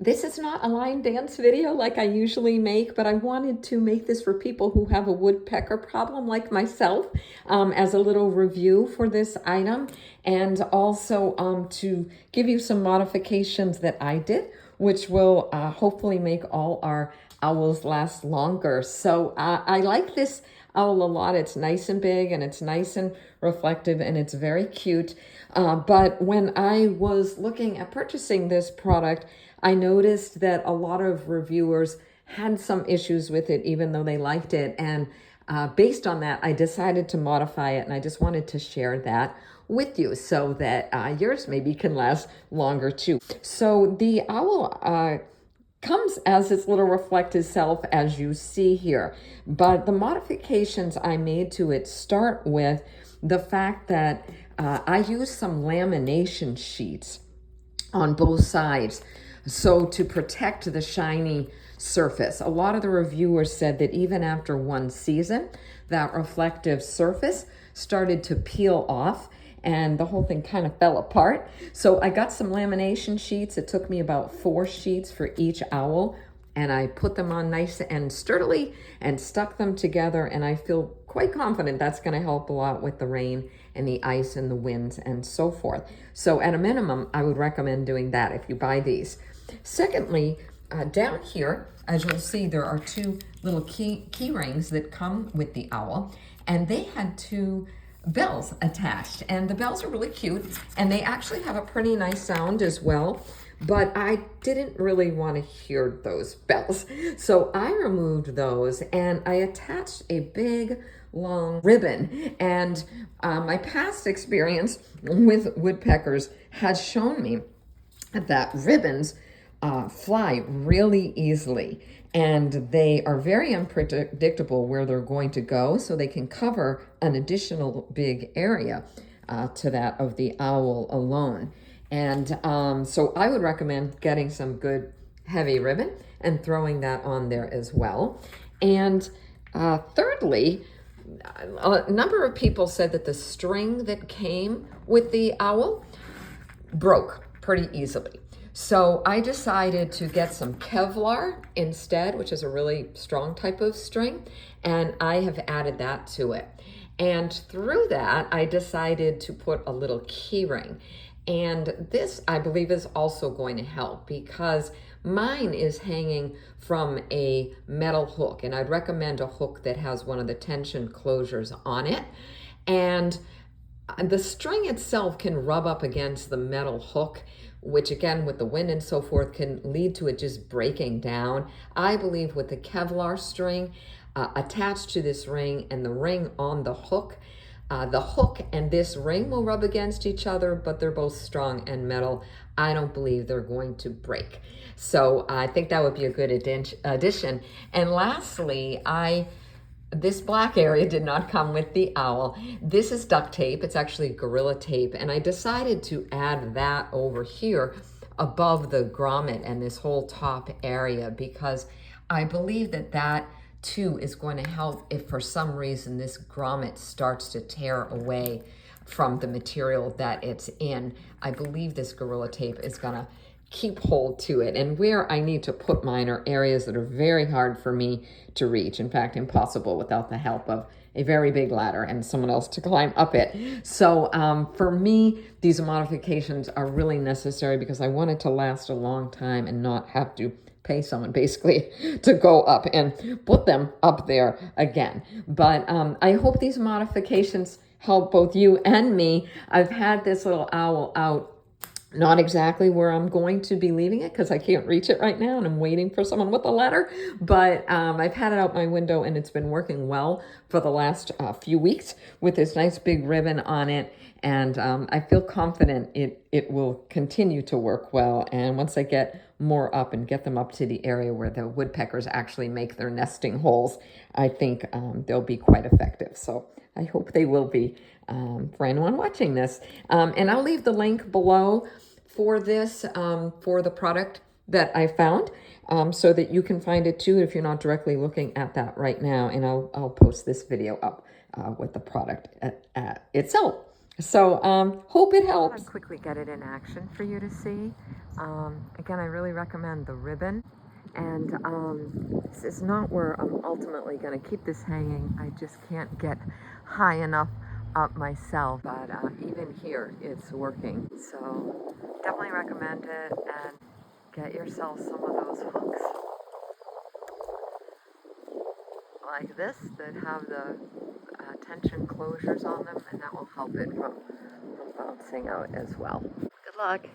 This is not a line dance video like I usually make, but I wanted to make this for people who have a woodpecker problem like myself, as a little review for this item, and also to give you some modifications that I did, which will hopefully make all our owls last longer. So I like this owl a lot. It's nice and big, and it's nice and reflective, and it's very cute. But when I was looking at purchasing this product, I noticed that a lot of reviewers had some issues with it, even though they liked it. And based on that, I decided to modify it, and I just wanted to share that with you so that yours maybe can last longer too. So the owl comes as its little reflective self, as you see here. But the modifications I made to it start with the fact that I used some lamination sheets on both sides, so to protect the shiny surface. A lot of the reviewers said that even after one season, that reflective surface started to peel off, and the whole thing kind of fell apart. So I got some lamination sheets. It took me about 4 sheets for each owl, and I put them on nice and sturdily and stuck them together, and I feel quite confident that's going to help a lot with the rain and the ice and the winds and so forth. So at a minimum, I would recommend doing that if you buy these. Secondly, down here, as you'll see, there are 2 little key rings that come with the owl, and they had 2 bells attached, and the bells are really cute, and they actually have a pretty nice sound as well, but I didn't really want to hear those bells. So I removed those, and I attached a big long ribbon. And my past experience with woodpeckers has shown me that ribbons fly really easily, and they are very unpredictable where they're going to go, so they can cover an additional big area to that of the owl alone. And so I would recommend getting some good heavy ribbon and throwing that on there as well. And thirdly, a number of people said that the string that came with the owl broke pretty easily. So I decided to get some Kevlar instead, which is a really strong type of string, and I have added that to it. And through that, I decided to put a little key ring. And this, I believe, is also going to help because mine is hanging from a metal hook, and I'd recommend a hook that has one of the tension closures on it. And the string itself can rub up against the metal hook, which again, with the wind and so forth, can lead to it just breaking down. I believe with the Kevlar string attached to this ring and the ring on the hook and this ring will rub against each other, but they're both strong and metal. I don't believe they're going to break. So I think that would be a good addition. And lastly, this black area did not come with the owl. This is duct tape. It's actually Gorilla Tape. And I decided to add that over here above the grommet and this whole top area because I believe that that too is going to help if for some reason this grommet starts to tear away from the material that it's in. I believe this Gorilla Tape is going to keep hold to it. And where I need to put mine are areas that are very hard for me to reach. In fact, impossible without the help of a very big ladder and someone else to climb up it. So for me, these modifications are really necessary because I want it to last a long time and not have to pay someone basically to go up and put them up there again. But I hope these modifications help both you and me. I've had this little owl out, not exactly where I'm going to be leaving it because I can't reach it right now and I'm waiting for someone with a ladder, but I've had it out my window and it's been working well for the last few weeks with this nice big ribbon on it, and I feel confident it will continue to work well. And once I get more up and get them up to the area where the woodpeckers actually make their nesting holes, I think they'll be quite effective. So I hope they will be for anyone watching this. And I'll leave the link below for this, for the product that I found, so that you can find it too if you're not directly looking at that right now. And I'll post this video up with the product itself. So hope it I'll helps. quickly get it in action for you to see. Again, I really recommend the ribbon. And this is not where I'm ultimately going to keep this hanging. I just can't get high enough up myself. But even here, it's working. So definitely recommend it, and get yourself some of those hooks like this that have the tension closures on them, and that will help it from bouncing out as well. Good luck.